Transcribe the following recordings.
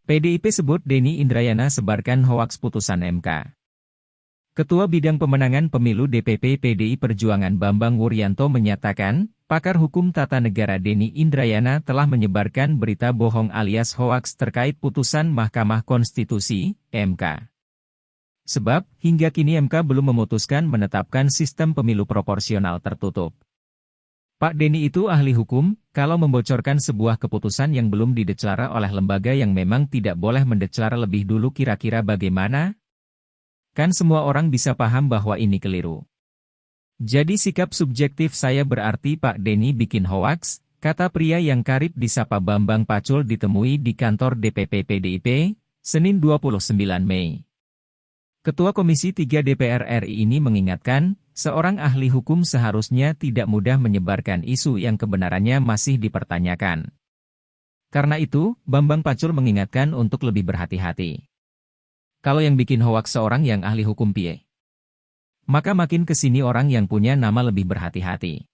PDIP sebut Denny Indrayana sebarkan hoaks putusan MK. Ketua Bidang Pemenangan Pemilu DPP PDI Perjuangan Bambang Wuryanto menyatakan, pakar hukum tata negara Denny Indrayana telah menyebarkan berita bohong alias hoaks terkait putusan Mahkamah Konstitusi, MK. Sebab, hingga kini MK belum memutuskan menetapkan sistem pemilu proporsional tertutup. Pak Denny itu ahli hukum, kalau membocorkan sebuah keputusan yang belum dideklara oleh lembaga yang memang tidak boleh mendeklara lebih dulu kira-kira bagaimana? Kan semua orang bisa paham bahwa ini keliru. Jadi sikap subjektif saya berarti Pak Denny bikin hoaks, kata pria yang karib disapa Bambang Pacul ditemui di kantor DPP PDIP, Senin 29 Mei. Ketua Komisi 3 DPR RI ini mengingatkan, seorang ahli hukum seharusnya tidak mudah menyebarkan isu yang kebenarannya masih dipertanyakan. Karena itu, Bambang Pacul mengingatkan untuk lebih berhati-hati. Kalau yang bikin hoaks seorang yang ahli hukum piye, maka makin kesini orang yang punya nama lebih berhati-hati.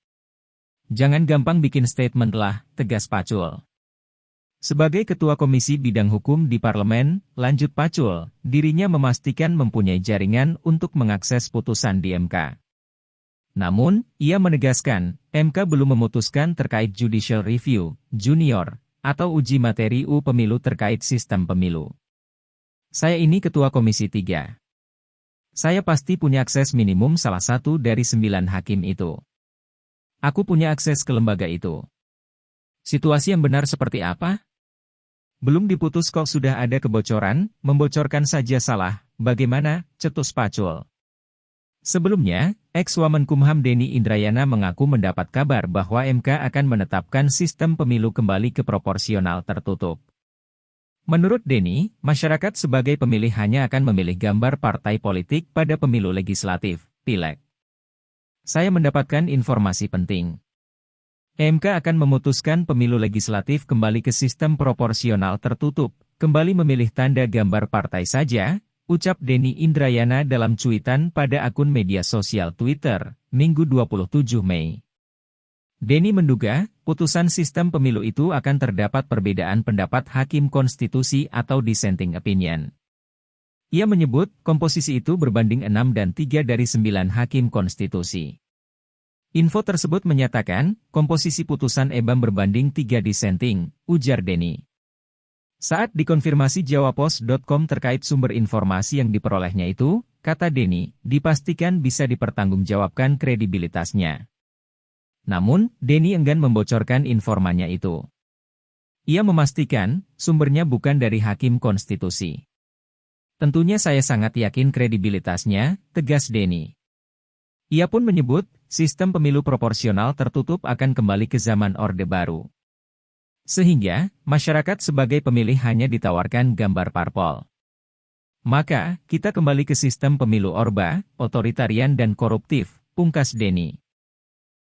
Jangan gampang bikin statement lah, tegas Pacul. Sebagai Ketua Komisi Bidang Hukum di Parlemen, lanjut Pacul, dirinya memastikan mempunyai jaringan untuk mengakses putusan di MK. Namun, ia menegaskan, MK belum memutuskan terkait judicial review, junior, atau uji materi pemilu terkait sistem pemilu. Saya ini Ketua Komisi 3. Saya pasti punya akses minimum salah satu dari 9 hakim itu. Aku punya akses ke lembaga itu. Situasi yang benar seperti apa? Belum diputus kok sudah ada kebocoran, membocorkan saja salah, bagaimana, cetus Pacul. Sebelumnya, ex-Wamenkumham Denny Indrayana mengaku mendapat kabar bahwa MK akan menetapkan sistem pemilu kembali ke proporsional tertutup. Menurut Denny, masyarakat sebagai pemilih hanya akan memilih gambar partai politik pada pemilu legislatif, pileg. Saya mendapatkan informasi penting. MK akan memutuskan pemilu legislatif kembali ke sistem proporsional tertutup, kembali memilih tanda gambar partai saja, ucap Denny Indrayana dalam cuitan pada akun media sosial Twitter, Minggu 27 Mei. Denny menduga, putusan sistem pemilu itu akan terdapat perbedaan pendapat hakim konstitusi atau dissenting opinion. Ia menyebut, komposisi itu berbanding 6 dan 3 dari 9 hakim konstitusi. Info tersebut menyatakan, komposisi putusan EBAM berbanding 3 dissenting, ujar Denny. Saat dikonfirmasi jawapos.com terkait sumber informasi yang diperolehnya itu, kata Denny, dipastikan bisa dipertanggungjawabkan kredibilitasnya. Namun, Denny enggan membocorkan informannya itu. Ia memastikan, sumbernya bukan dari hakim konstitusi. Tentunya saya sangat yakin kredibilitasnya, tegas Denny. Ia pun menyebut, sistem pemilu proporsional tertutup akan kembali ke zaman Orde Baru. Sehingga, masyarakat sebagai pemilih hanya ditawarkan gambar parpol. Maka, kita kembali ke sistem pemilu Orba, otoritarian dan koruptif, pungkas Denny.